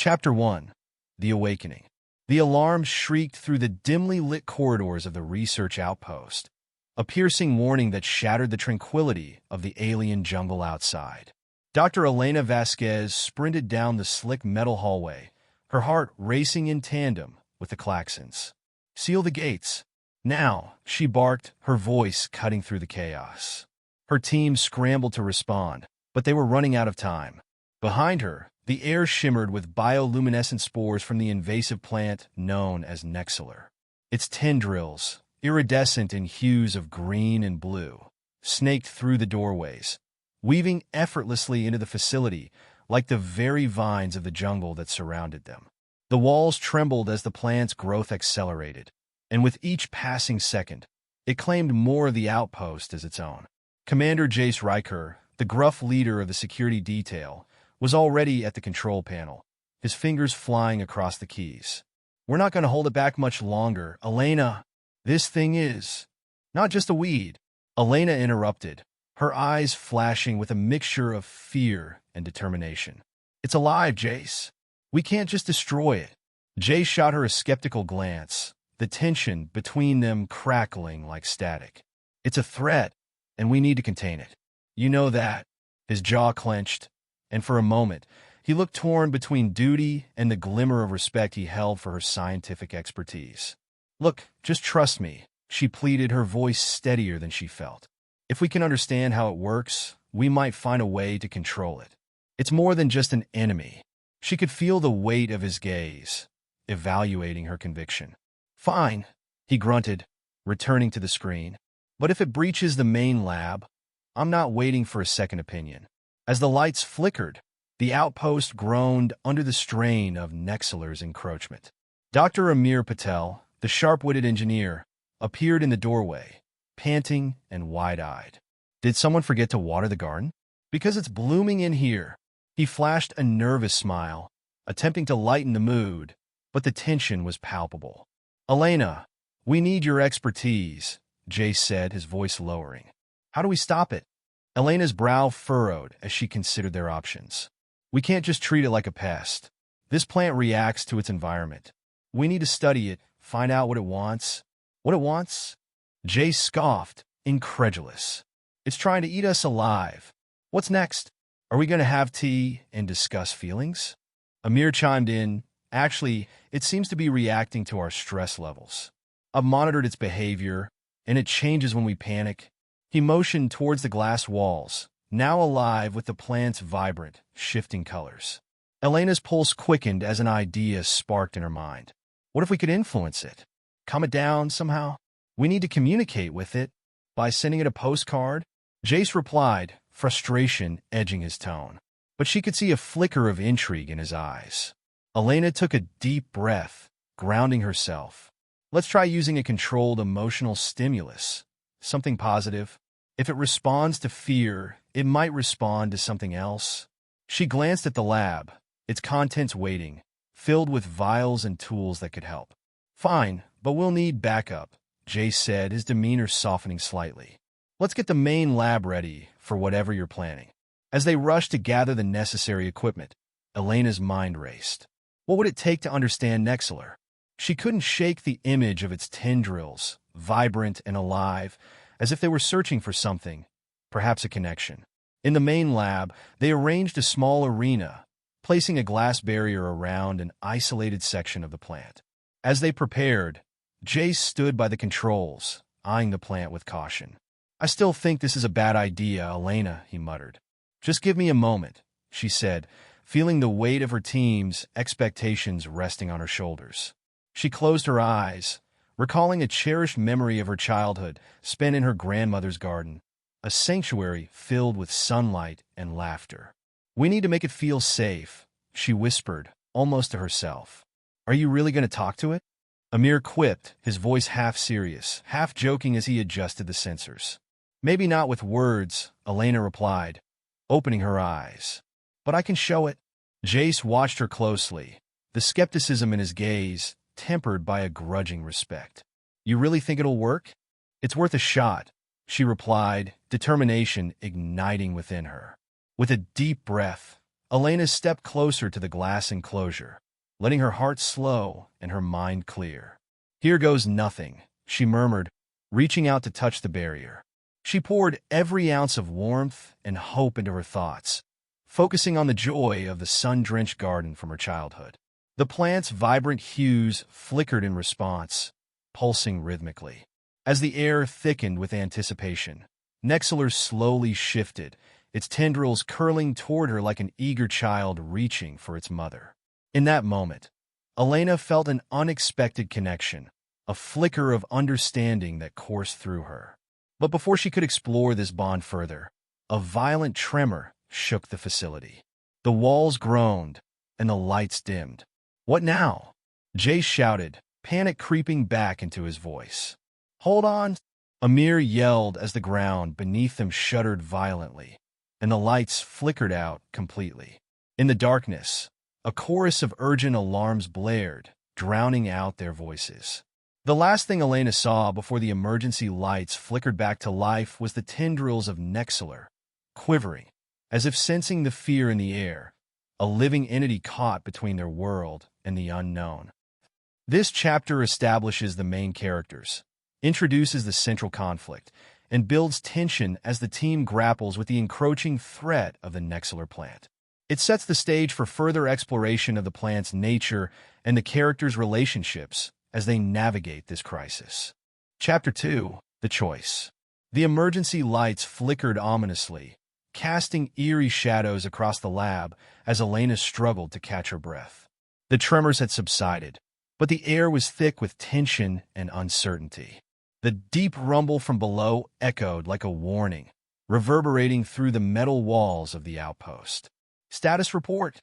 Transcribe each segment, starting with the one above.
Chapter 1. The Awakening. The alarm shrieked through the dimly lit corridors of the research outpost, a piercing warning that shattered the tranquility of the alien jungle outside. Dr. Elena Vasquez sprinted down the slick metal hallway, her heart racing in tandem with the klaxons. "Seal the gates. Now," she barked, her voice cutting through the chaos. Her team scrambled to respond, but they were running out of time. Behind her, the air shimmered with bioluminescent spores from the invasive plant known as Nexalor. Its tendrils, iridescent in hues of green and blue, snaked through the doorways, weaving effortlessly into the facility like the very vines of the jungle that surrounded them. The walls trembled as the plant's growth accelerated, and with each passing second, it claimed more of the outpost as its own. Commander Jace Riker, the gruff leader of the security detail, was already at the control panel, his fingers flying across the keys. "We're not going to hold it back much longer, Elena. This thing is not just a weed." Elena interrupted, her eyes flashing with a mixture of fear and determination. "It's alive, Jace. We can't just destroy it." Jace shot her a skeptical glance, the tension between them crackling like static. "It's a threat, and we need to contain it. You know that." His jaw clenched, and for a moment, he looked torn between duty and the glimmer of respect he held for her scientific expertise. "Look, just trust me," she pleaded, her voice steadier than she felt. "If we can understand how it works, we might find a way to control it. It's more than just an enemy." She could feel the weight of his gaze, evaluating her conviction. "Fine," he grunted, returning to the screen. "But if it breaches the main lab, I'm not waiting for a second opinion." As the lights flickered, the outpost groaned under the strain of Nexalor's encroachment. Dr. Amir Patel, the sharp-witted engineer, appeared in the doorway, panting and wide-eyed. "Did someone forget to water the garden? Because it's blooming in here." He flashed a nervous smile, attempting to lighten the mood, but the tension was palpable. "Elena, we need your expertise," Jace said, his voice lowering. "How do we stop it?" Elena's brow furrowed as she considered their options. "We can't just treat it like a pest. This plant reacts to its environment. We need to study it, find out what it wants." "What it wants?" Jace scoffed, incredulous. "It's trying to eat us alive. What's next? Are we going to have tea and discuss feelings?" Amir chimed in. "Actually, it seems to be reacting to our stress levels. I've monitored its behavior, and it changes when we panic." He motioned towards the glass walls, now alive with the plant's vibrant, shifting colors. Elena's pulse quickened as an idea sparked in her mind. What if we could influence it? Calm it down somehow? "We need to communicate with it by sending it a postcard." Jace replied, frustration edging his tone. But she could see a flicker of intrigue in his eyes. Elena took a deep breath, grounding herself. "Let's try using a controlled emotional stimulus. Something positive. If it responds to fear, it might respond to something else." She glanced at the lab, its contents waiting, filled with vials and tools that could help. "Fine, but we'll need backup," Jace said, his demeanor softening slightly. "Let's get the main lab ready for whatever you're planning." As they rushed to gather the necessary equipment, Elena's mind raced. What would it take to understand Nexalor? She couldn't shake the image of its tendrils, vibrant and alive, as if they were searching for something, perhaps a connection. In the main lab, they arranged a small arena, placing a glass barrier around an isolated section of the plant. As they prepared, Jace stood by the controls, eyeing the plant with caution. "I still think this is a bad idea, Elena," he muttered. "Just give me a moment," she said, feeling the weight of her team's expectations resting on her shoulders. She closed her eyes, recalling a cherished memory of her childhood spent in her grandmother's garden, a sanctuary filled with sunlight and laughter. "We need to make it feel safe," she whispered, almost to herself. "Are you really going to talk to it?" Amir quipped, his voice half serious, half joking as he adjusted the sensors. "Maybe not with words," Elena replied, opening her eyes. "But I can show it." Jace watched her closely, the skepticism in his gaze tempered by a grudging respect. "You really think it'll work?" "It's worth a shot," she replied, determination igniting within her. With a deep breath, Elena stepped closer to the glass enclosure, letting her heart slow and her mind clear. "Here goes nothing," she murmured, reaching out to touch the barrier. She poured every ounce of warmth and hope into her thoughts, focusing on the joy of the sun-drenched garden from her childhood. The plant's vibrant hues flickered in response, pulsing rhythmically. As the air thickened with anticipation, Nexalor slowly shifted, its tendrils curling toward her like an eager child reaching for its mother. In that moment, Elena felt an unexpected connection, a flicker of understanding that coursed through her. But before she could explore this bond further, a violent tremor shook the facility. The walls groaned, and the lights dimmed. "What now?" Jace shouted, panic creeping back into his voice. "Hold on!" Amir yelled as the ground beneath them shuddered violently, and the lights flickered out completely. In the darkness, a chorus of urgent alarms blared, drowning out their voices. The last thing Elena saw before the emergency lights flickered back to life was the tendrils of Nexalor, quivering, as if sensing the fear in the air, a living entity caught between their world and the unknown. This chapter establishes the main characters, introduces the central conflict, and builds tension as the team grapples with the encroaching threat of the Nexalor plant. It sets the stage for further exploration of the plant's nature and the characters' relationships as they navigate this crisis. Chapter 2. The Choice. The emergency lights flickered ominously, casting eerie shadows across the lab as Elena struggled to catch her breath. The tremors had subsided, but the air was thick with tension and uncertainty. The deep rumble from below echoed like a warning, reverberating through the metal walls of the outpost. "Status report."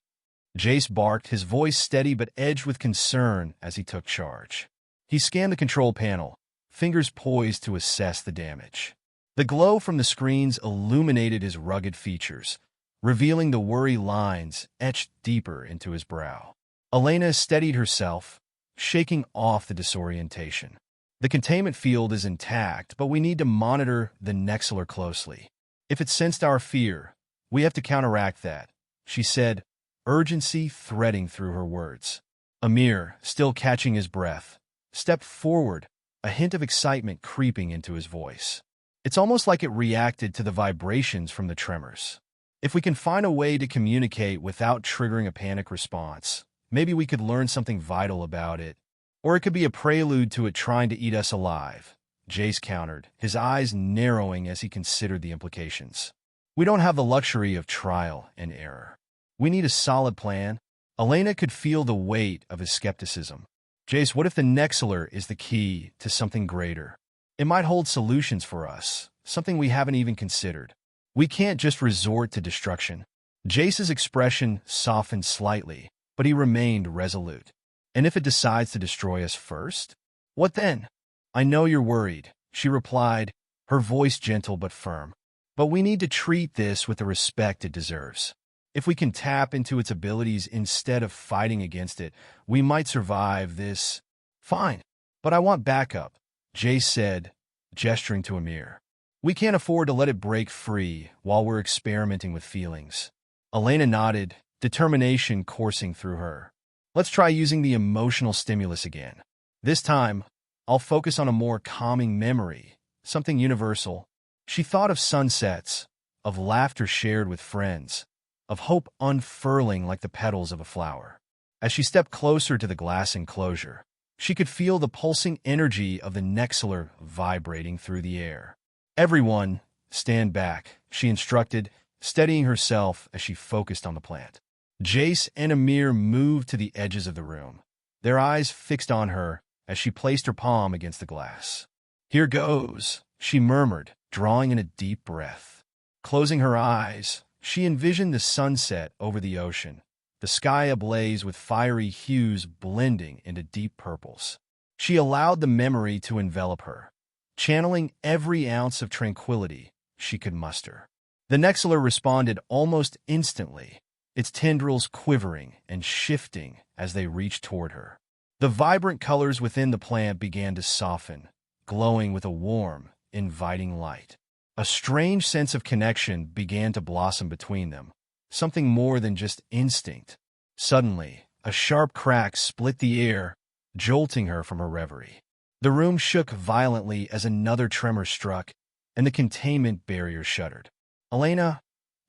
Jace barked, his voice steady but edged with concern as he took charge. He scanned the control panel, fingers poised to assess the damage. The glow from the screens illuminated his rugged features, revealing the worry lines etched deeper into his brow. Elena steadied herself, shaking off the disorientation. "The containment field is intact, but we need to monitor the Nexalor closely. If it sensed our fear, we have to counteract that," she said, urgency threading through her words. Amir, still catching his breath, stepped forward, a hint of excitement creeping into his voice. "It's almost like it reacted to the vibrations from the tremors. If we can find a way to communicate without triggering a panic response, maybe we could learn something vital about it. Or it could be a prelude to it trying to eat us alive," Jace countered, his eyes narrowing as he considered the implications. "We don't have the luxury of trial and error. We need a solid plan." Elena could feel the weight of his skepticism. "Jace, what if the Nexalor is the key to something greater? It might hold solutions for us, something we haven't even considered. We can't just resort to destruction." Jace's expression softened slightly, but he remained resolute. "And if it decides to destroy us first? What then?" "I know you're worried," she replied, her voice gentle but firm. "But we need to treat this with the respect it deserves. If we can tap into its abilities instead of fighting against it, we might survive this." "Fine, but I want backup," Jace said, gesturing to Amir. "We can't afford to let it break free while we're experimenting with feelings." Elena nodded, determination coursing through her. "Let's try using the emotional stimulus again. This time, I'll focus on a more calming memory, something universal." She thought of sunsets, of laughter shared with friends, of hope unfurling like the petals of a flower. As she stepped closer to the glass enclosure, she could feel the pulsing energy of the Nexalor vibrating through the air. "Everyone, stand back," she instructed, steadying herself as she focused on the plant. Jace and Amir moved to the edges of the room, their eyes fixed on her as she placed her palm against the glass. "Here goes," she murmured, drawing in a deep breath. Closing her eyes, she envisioned the sunset over the ocean, the sky ablaze with fiery hues blending into deep purples. She allowed the memory to envelop her, channeling every ounce of tranquility she could muster. The Nexalor responded almost instantly, its tendrils quivering and shifting as they reached toward her. The vibrant colors within the plant began to soften, glowing with a warm, inviting light. A strange sense of connection began to blossom between them, something more than just instinct. Suddenly, a sharp crack split the air, jolting her from her reverie. The room shook violently as another tremor struck, and the containment barrier shuddered. "Elena,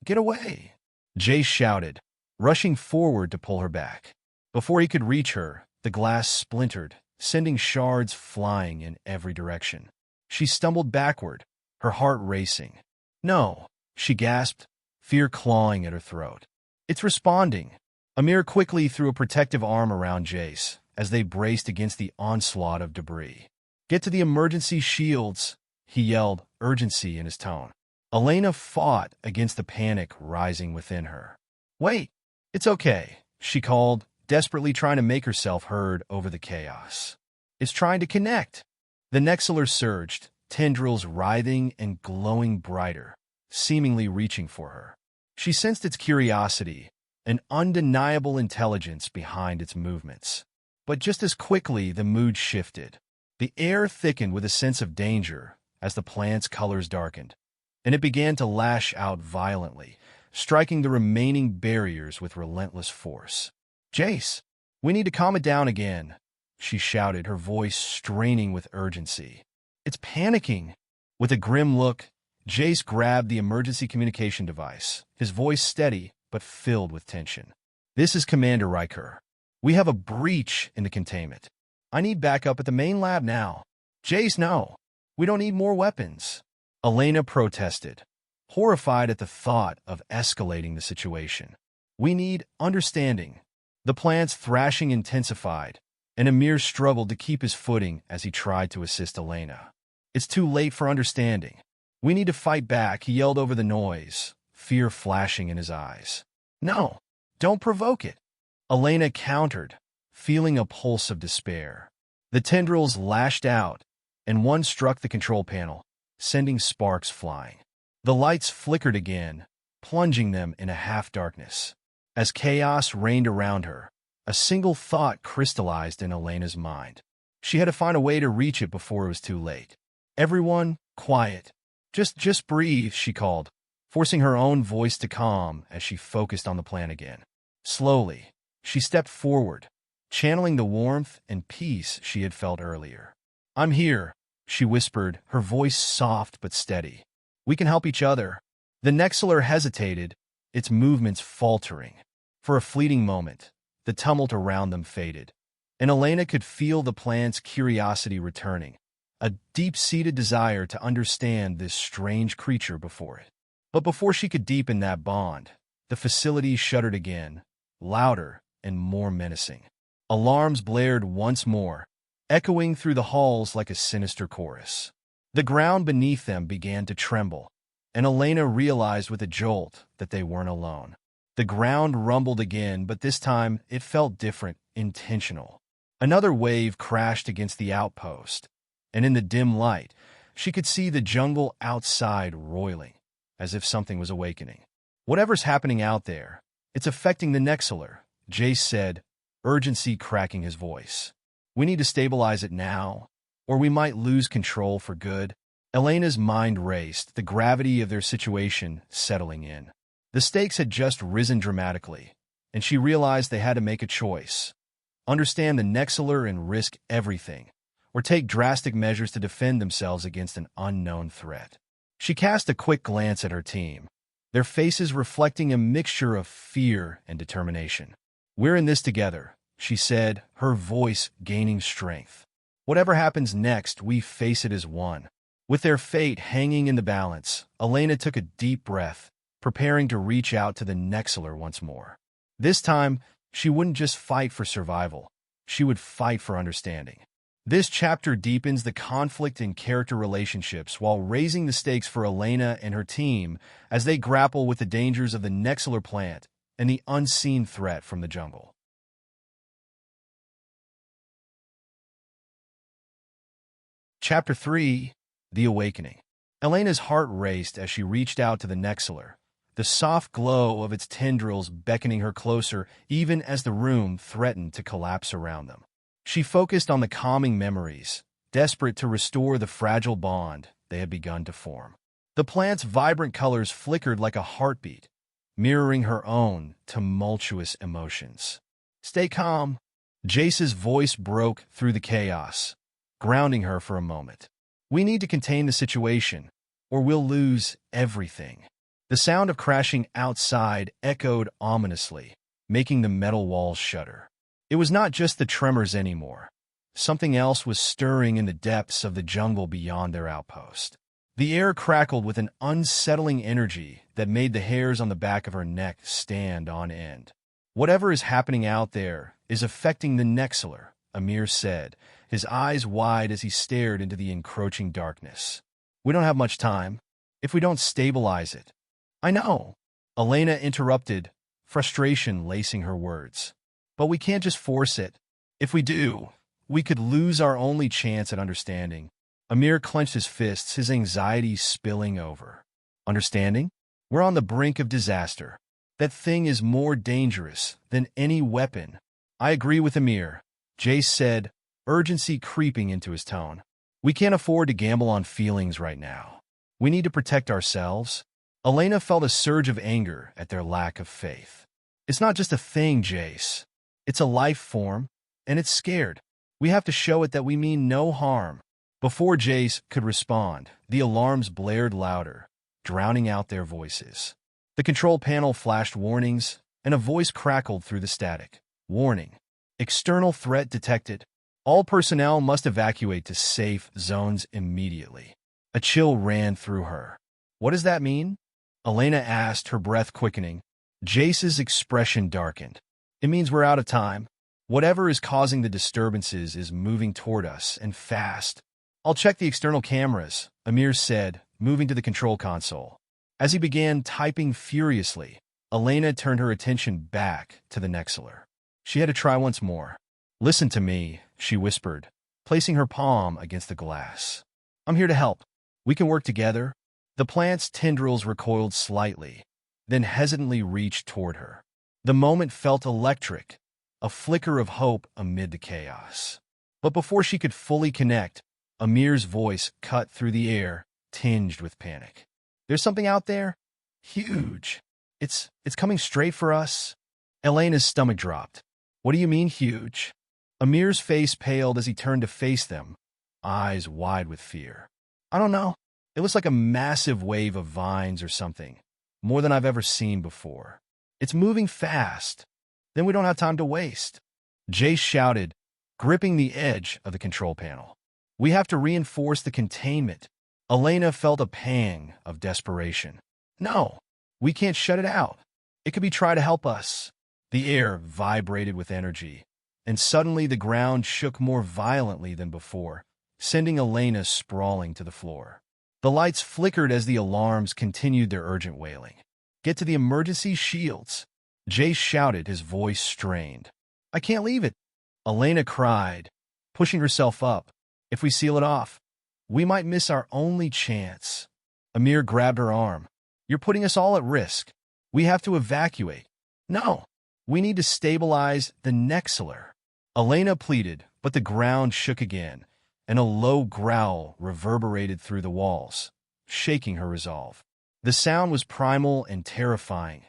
get away!" Jace shouted, rushing forward to pull her back. Before he could reach her, the glass splintered, sending shards flying in every direction. She stumbled backward, her heart racing. "No," she gasped, fear clawing at her throat. "It's responding." Amir quickly threw a protective arm around Jace as they braced against the onslaught of debris. "Get to the emergency shields," he yelled, urgency in his tone. Elena fought against the panic rising within her. "Wait, it's okay," she called, desperately trying to make herself heard over the chaos. "It's trying to connect." The Nexalor surged, tendrils writhing and glowing brighter, seemingly reaching for her. She sensed its curiosity, an undeniable intelligence behind its movements. But just as quickly, the mood shifted. The air thickened with a sense of danger as the plant's colors darkened, and it began to lash out violently, striking the remaining barriers with relentless force. "Jace, we need to calm it down again," she shouted, her voice straining with urgency. "It's panicking." With a grim look, Jace grabbed the emergency communication device, his voice steady but filled with tension. "This is Commander Riker. We have a breach in the containment. I need backup at the main lab now." "Jace, no. We don't need more weapons," Elena protested, horrified at the thought of escalating the situation. "We need understanding." The plant's thrashing intensified, and Amir struggled to keep his footing as he tried to assist Elena. "It's too late for understanding. We need to fight back," he yelled over the noise, fear flashing in his eyes. "No, don't provoke it," Elena countered, feeling a pulse of despair. The tendrils lashed out, and one struck the control panel, sending sparks flying. The lights flickered again, plunging them in a half-darkness. As chaos reigned around her, a single thought crystallized in Elena's mind. She had to find a way to reach it before it was too late. "Everyone, quiet. Just breathe," she called, forcing her own voice to calm as she focused on the plan again. Slowly, she stepped forward, channeling the warmth and peace she had felt earlier. "I'm here," she whispered, her voice soft but steady. "We can help each other." The Nexalor hesitated, its movements faltering. For a fleeting moment, the tumult around them faded, and Elena could feel the plant's curiosity returning, a deep-seated desire to understand this strange creature before it. But before she could deepen that bond, the facility shuddered again, louder and more menacing. Alarms blared once more, echoing through the halls like a sinister chorus. The ground beneath them began to tremble, and Elena realized with a jolt that they weren't alone. The ground rumbled again, but this time it felt different, intentional. Another wave crashed against the outpost, and in the dim light, she could see the jungle outside roiling, as if something was awakening. "Whatever's happening out there, it's affecting the Nexalor," Jace said, urgency cracking his voice. "We need to stabilize it now, or we might lose control for good." Elena's mind raced, the gravity of their situation settling in. The stakes had just risen dramatically, and she realized they had to make a choice. Understand the Nexalor and risk everything, or take drastic measures to defend themselves against an unknown threat. She cast a quick glance at her team, their faces reflecting a mixture of fear and determination. "We're in this together," she said, her voice gaining strength. "Whatever happens next, we face it as one." With their fate hanging in the balance, Elena took a deep breath, preparing to reach out to the Nexalor once more. This time, she wouldn't just fight for survival, she would fight for understanding. This chapter deepens the conflict in character relationships while raising the stakes for Elena and her team as they grapple with the dangers of the Nexalor plant and the unseen threat from the jungle. Chapter 3: The Awakening. Elena's heart raced as she reached out to the Nexalor, the soft glow of its tendrils beckoning her closer even as the room threatened to collapse around them. She focused on the calming memories, desperate to restore the fragile bond they had begun to form. The plant's vibrant colors flickered like a heartbeat, mirroring her own tumultuous emotions. Stay calm. Jace's voice broke through the chaos, grounding her for a moment. We need to contain the situation, or we'll lose everything. The sound of crashing outside echoed ominously, making the metal walls shudder. It was not just the tremors anymore. Something else was stirring in the depths of the jungle beyond their outpost. The air crackled with an unsettling energy that made the hairs on the back of her neck stand on end. Whatever is happening out there is affecting the Nexalor, Amir said, his eyes wide as he stared into the encroaching darkness. We don't have much time. If we don't stabilize it. I know. Elena interrupted, frustration lacing her words. But we can't just force it. If we do, we could lose our only chance at understanding. Amir clenched his fists, his anxiety spilling over. Understanding? We're on the brink of disaster. That thing is more dangerous than any weapon. I agree with Amir, Jace said, urgency creeping into his tone. We can't afford to gamble on feelings right now. We need to protect ourselves. Elena felt a surge of anger at their lack of faith. It's not just a thing, Jace. It's a life form, and it's scared. We have to show it that we mean no harm. Before Jace could respond, the alarms blared louder, drowning out their voices. The control panel flashed warnings, and a voice crackled through the static. Warning. External threat detected. All personnel must evacuate to safe zones immediately. A chill ran through her. What does that mean? Elena asked, her breath quickening. Jace's expression darkened. It means we're out of time. Whatever is causing the disturbances is moving toward us, and fast. I'll check the external cameras, Amir said, moving to the control console. As he began typing furiously, Elena turned her attention back to the Nexalor. She had to try once more. Listen to me, she whispered, placing her palm against the glass. I'm here to help. We can work together. The plant's tendrils recoiled slightly, then hesitantly reached toward her. The moment felt electric, a flicker of hope amid the chaos. But before she could fully connect, Amir's voice cut through the air, tinged with panic. There's something out there? Huge. It's coming straight for us. Elena's stomach dropped. What do you mean, huge? Amir's face paled as he turned to face them, eyes wide with fear. I don't know. It looks like a massive wave of vines or something, more than I've ever seen before. It's moving fast. Then we don't have time to waste. Jace shouted, gripping the edge of the control panel. We have to reinforce the containment. Elena felt a pang of desperation. No, we can't shut it out. It could be try to help us. The air vibrated with energy, and suddenly the ground shook more violently than before, sending Elena sprawling to the floor. The lights flickered as the alarms continued their urgent wailing. Get to the emergency shields, Jace shouted, his voice strained. I can't leave it, Elena cried, pushing herself up. If we seal it off, we might miss our only chance. Amir grabbed her arm. You're putting us all at risk. We have to evacuate. No, we need to stabilize the Nexalor. Elena pleaded, but the ground shook again, and a low growl reverberated through the walls, shaking her resolve. The sound was primal and terrifying,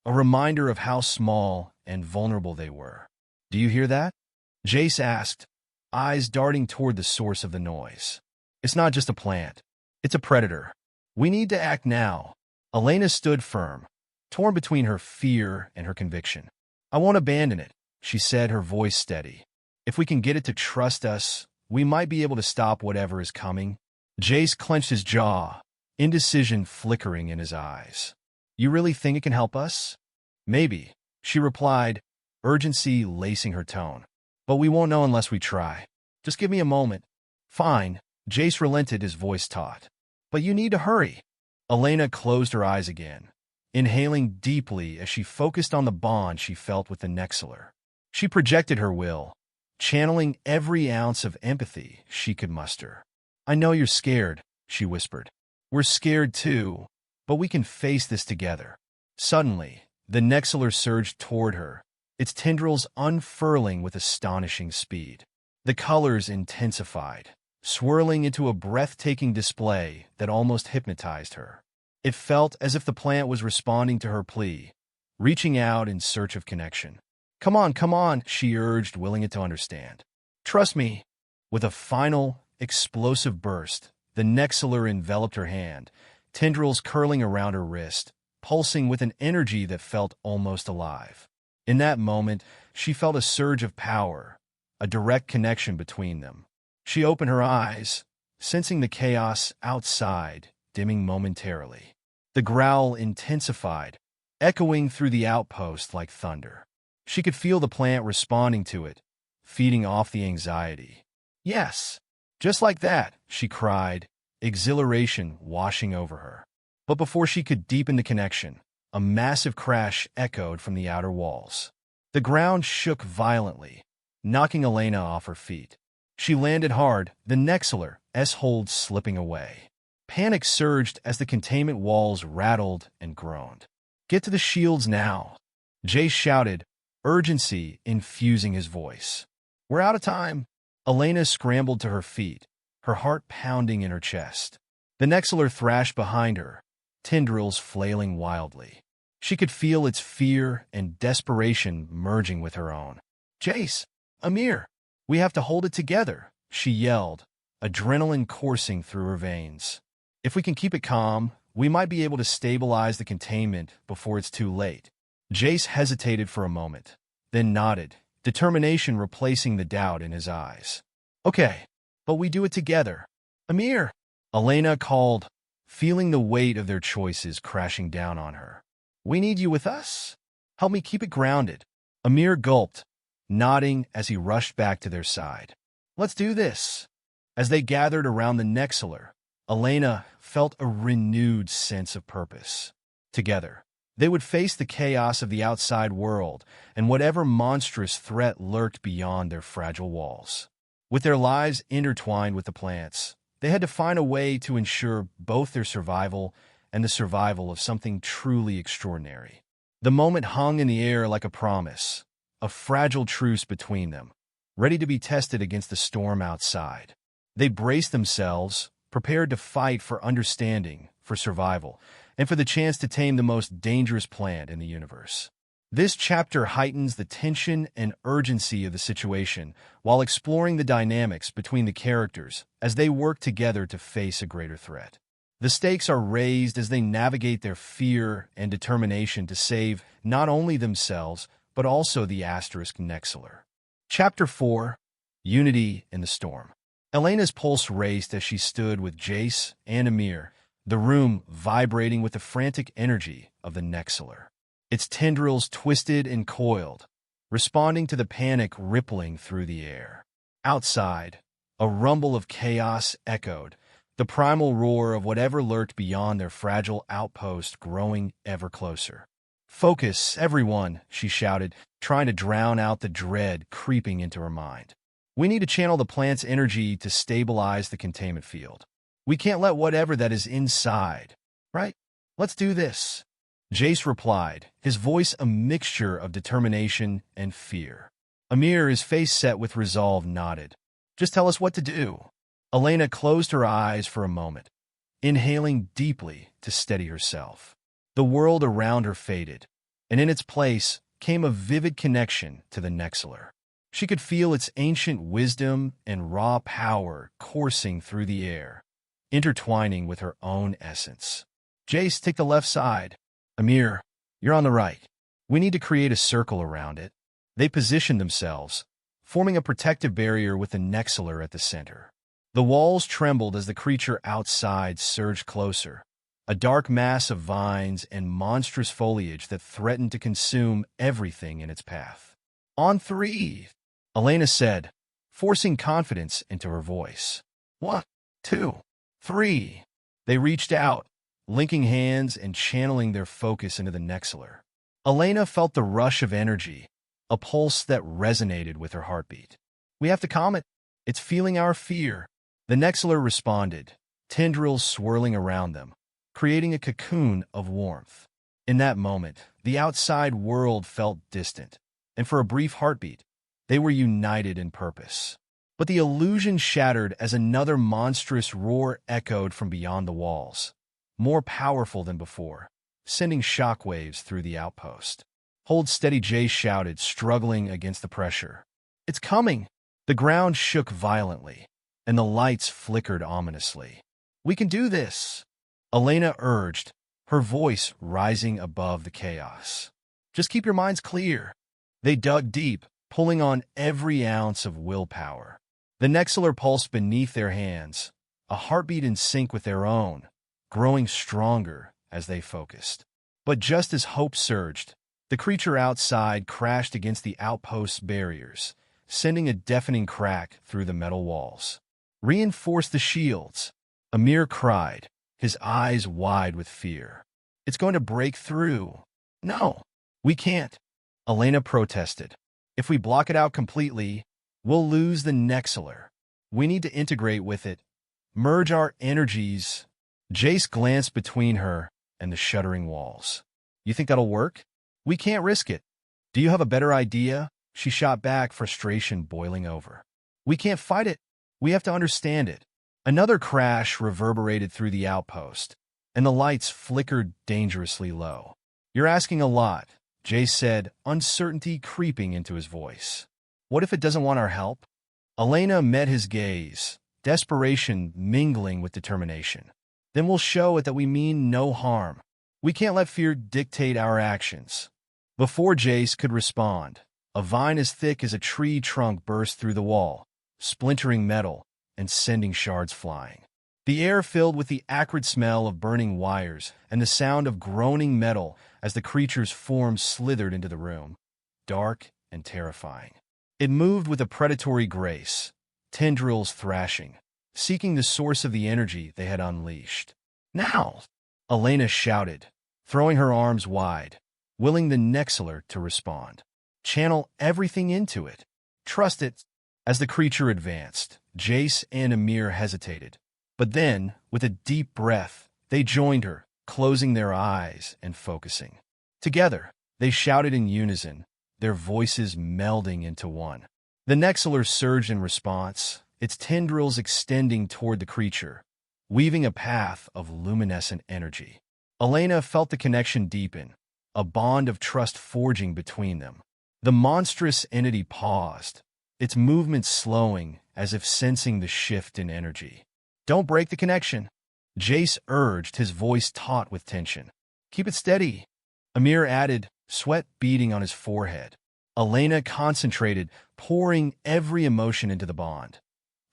a reminder of how small and vulnerable they were. Do you hear that? Jace asked, eyes darting toward the source of the noise. It's not just a plant. It's a predator. We need to act now. Elena stood firm, torn between her fear and her conviction. I won't abandon it, she said, her voice steady. If we can get it to trust us, we might be able to stop whatever is coming. Jace clenched his jaw, indecision flickering in his eyes. You really think it can help us? Maybe, she replied, urgency lacing her tone. But we won't know unless we try. Just give me a moment. Fine, Jace relented, his voice taut. But you need to hurry. Elena closed her eyes again, inhaling deeply as she focused on the bond she felt with the Nexalor. She projected her will, channeling every ounce of empathy she could muster. I know you're scared, she whispered. We're scared too, but we can face this together. Suddenly, the Nexalor surged toward her, its tendrils unfurling with astonishing speed. The colors intensified, swirling into a breathtaking display that almost hypnotized her. It felt as if the plant was responding to her plea, reaching out in search of connection. Come on, she urged, willing it to understand. Trust me. With a final, explosive burst, the Nexalor enveloped her hand, tendrils curling around her wrist, pulsing with an energy that felt almost alive. In that moment, she felt a surge of power, a direct connection between them. She opened her eyes, sensing the chaos outside, dimming momentarily. The growl intensified, echoing through the outpost like thunder. She could feel the plant responding to it, feeding off the anxiety. Yes, just like that, she cried, exhilaration washing over her. But before she could deepen the connection, a massive crash echoed from the outer walls. The ground shook violently, knocking Elena off her feet. She landed hard, the Nexalor's hold slipping away. Panic surged as the containment walls rattled and groaned. Get to the shields now, Jace shouted, urgency infusing his voice. We're out of time. Elena scrambled to her feet, her heart pounding in her chest. The Nexalor thrashed behind her, tendrils flailing wildly. She could feel its fear and desperation merging with her own. Jace, Amir, we have to hold it together, she yelled, adrenaline coursing through her veins. If we can keep it calm, we might be able to stabilize the containment before it's too late. Jace hesitated for a moment, then nodded, determination replacing the doubt in his eyes. Okay, but we do it together. Amir, Elena called, feeling the weight of their choices crashing down on her. We need you with us. Help me keep it grounded. Amir gulped, nodding as he rushed back to their side. Let's do this. As they gathered around the Nexalor, Elena felt a renewed sense of purpose. Together, they would face the chaos of the outside world and whatever monstrous threat lurked beyond their fragile walls. With their lives intertwined with the plants, they had to find a way to ensure both their survival and the survival of something truly extraordinary. The moment hung in the air like a promise, a fragile truce between them, ready to be tested against the storm outside. They braced themselves, prepared to fight for understanding, for survival, and for the chance to tame the most dangerous plant in the universe. This chapter heightens the tension and urgency of the situation while exploring the dynamics between the characters as they work together to face a greater threat. The stakes are raised as they navigate their fear and determination to save not only themselves, but also the asterisk Nexalor. Chapter 4. Unity in the Storm. Elena's pulse raced as she stood with Jace and Amir, the room vibrating with the frantic energy of the Nexalor. Its tendrils twisted and coiled, responding to the panic rippling through the air. Outside, a rumble of chaos echoed, the primal roar of whatever lurked beyond their fragile outpost growing ever closer. Focus, everyone, she shouted, trying to drown out the dread creeping into her mind. We need to channel the plant's energy to stabilize the containment field. We can't let whatever that is inside, right? Let's do this. Jace replied, his voice a mixture of determination and fear. Amir, his face set with resolve, nodded. Just tell us what to do. Elena closed her eyes for a moment, inhaling deeply to steady herself. The world around her faded, and in its place came a vivid connection to the Nexalor. She could feel its ancient wisdom and raw power coursing through the air, intertwining with her own essence. Jace, take the left side. Amir, you're on the right. We need to create a circle around it. They positioned themselves, forming a protective barrier with the Nexalor at the center. The walls trembled as the creature outside surged closer, a dark mass of vines and monstrous foliage that threatened to consume everything in its path. On three, Elena said, forcing confidence into her voice. 1, 2, 3. They reached out, linking hands and channeling their focus into the Nexalor. Elena felt the rush of energy, a pulse that resonated with her heartbeat. We have to calm it. It's feeling our fear. The Nexalor responded, tendrils swirling around them, creating a cocoon of warmth. In that moment, the outside world felt distant, and for a brief heartbeat, they were united in purpose. But the illusion shattered as another monstrous roar echoed from beyond the walls. more powerful than before, sending shockwaves through the outpost. "Hold steady," Jay shouted, struggling against the pressure. "It's coming!" The ground shook violently, and the lights flickered ominously. "We can do this," Elena urged, her voice rising above the chaos. "Just keep your minds clear." They dug deep, pulling on every ounce of willpower. The Nexalor pulsed beneath their hands, a heartbeat in sync with their own, growing stronger as they focused. But just as hope surged, the creature outside crashed against the outpost's barriers, sending a deafening crack through the metal walls. "Reinforce the shields," Amir cried, his eyes wide with fear. "It's going to break through." "No, we can't," Elena protested. "If we block it out completely, we'll lose the Nexalor. We need to integrate with it, merge our energies." Jace glanced between her and the shuddering walls. "You think that'll work? We can't risk it." "Do you have a better idea?" She shot back, frustration boiling over. "We can't fight it. We have to understand it." Another crash reverberated through the outpost, and the lights flickered dangerously low. "You're asking a lot," Jace said, uncertainty creeping into his voice. "What if it doesn't want our help?" Elena met his gaze, desperation mingling with determination. "Then we'll show it that we mean no harm. We can't let fear dictate our actions." Before Jace could respond, a vine as thick as a tree trunk burst through the wall, splintering metal and sending shards flying. The air filled with the acrid smell of burning wires and the sound of groaning metal as the creature's form slithered into the room, dark and terrifying. It moved with a predatory grace, tendrils thrashing, seeking the source of the energy they had unleashed. "Now!" Elena shouted, throwing her arms wide, willing the Nexalor to respond. "Channel everything into it. Trust it." As the creature advanced, Jace and Amir hesitated. But then, with a deep breath, they joined her, closing their eyes and focusing. Together, they shouted in unison, their voices melding into one. The Nexalor surged in response, its tendrils extending toward the creature, weaving a path of luminescent energy. Elena felt the connection deepen, a bond of trust forging between them. The monstrous entity paused, its movements slowing as if sensing the shift in energy. "Don't break the connection," Jace urged, his voice taut with tension. "Keep it steady," Amir added, sweat beading on his forehead. Elena concentrated, pouring every emotion into the bond.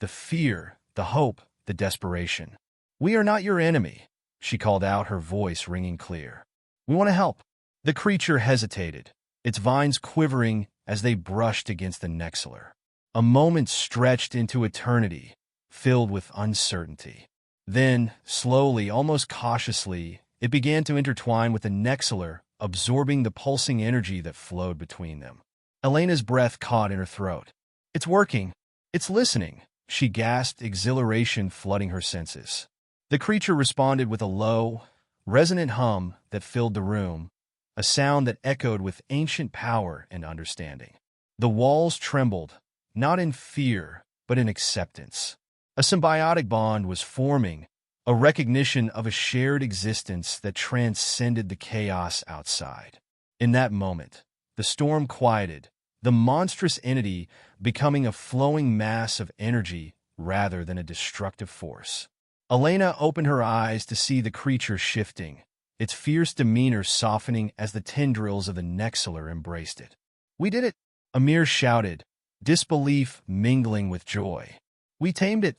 The fear, the hope, the desperation. "We are not your enemy," she called out, her voice ringing clear. "We want to help." The creature hesitated, its vines quivering as they brushed against the Nexalor. A moment stretched into eternity, filled with uncertainty. Then, slowly, almost cautiously, it began to intertwine with the Nexalor, absorbing the pulsing energy that flowed between them. Elena's breath caught in her throat. "It's working. It's listening," she gasped, exhilaration flooding her senses. The creature responded with a low, resonant hum that filled the room, a sound that echoed with ancient power and understanding. The walls trembled, not in fear, but in acceptance. A symbiotic bond was forming, a recognition of a shared existence that transcended the chaos outside. In that moment, the storm quieted, the monstrous entity becoming a flowing mass of energy rather than a destructive force. Elena opened her eyes to see the creature shifting, its fierce demeanor softening as the tendrils of the Nexalor embraced it. "We did it!" Amir shouted, disbelief mingling with joy. "We tamed it!"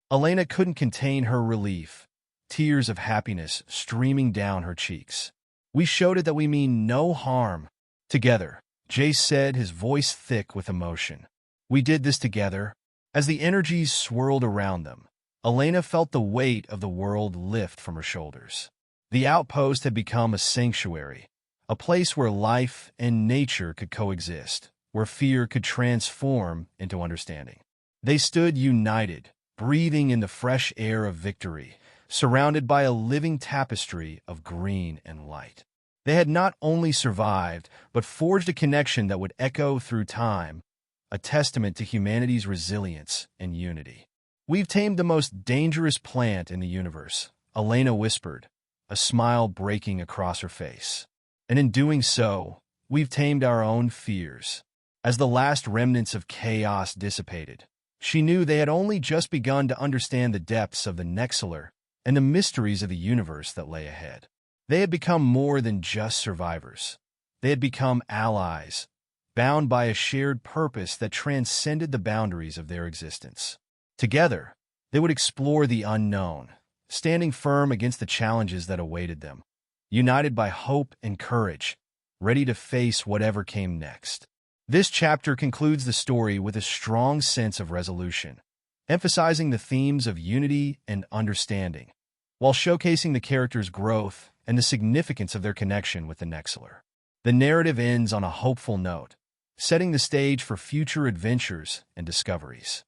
Elena couldn't contain her relief, tears of happiness streaming down her cheeks. "We showed it that we mean no harm." "Together," Jace said, his voice thick with emotion. "We did this together." As the energies swirled around them, Elena felt the weight of the world lift from her shoulders. The outpost had become a sanctuary, a place where life and nature could coexist, where fear could transform into understanding. They stood united, breathing in the fresh air of victory, surrounded by a living tapestry of green and light. They had not only survived, but forged a connection that would echo through time, a testament to humanity's resilience and unity. "We've tamed the most dangerous plant in the universe," Elena whispered, a smile breaking across her face. And in doing so, we've tamed our own fears. As the last remnants of chaos dissipated, she knew they had only just begun to understand the depths of the Nexalor and the mysteries of the universe that lay ahead. They had become more than just survivors. They had become allies, bound by a shared purpose that transcended the boundaries of their existence. Together, they would explore the unknown, standing firm against the challenges that awaited them, united by hope and courage, ready to face whatever came next. This chapter concludes the story with a strong sense of resolution, emphasizing the themes of unity and understanding, while showcasing the characters' growth and the significance of their connection with the Nexalor. The narrative ends on a hopeful note, setting the stage for future adventures and discoveries.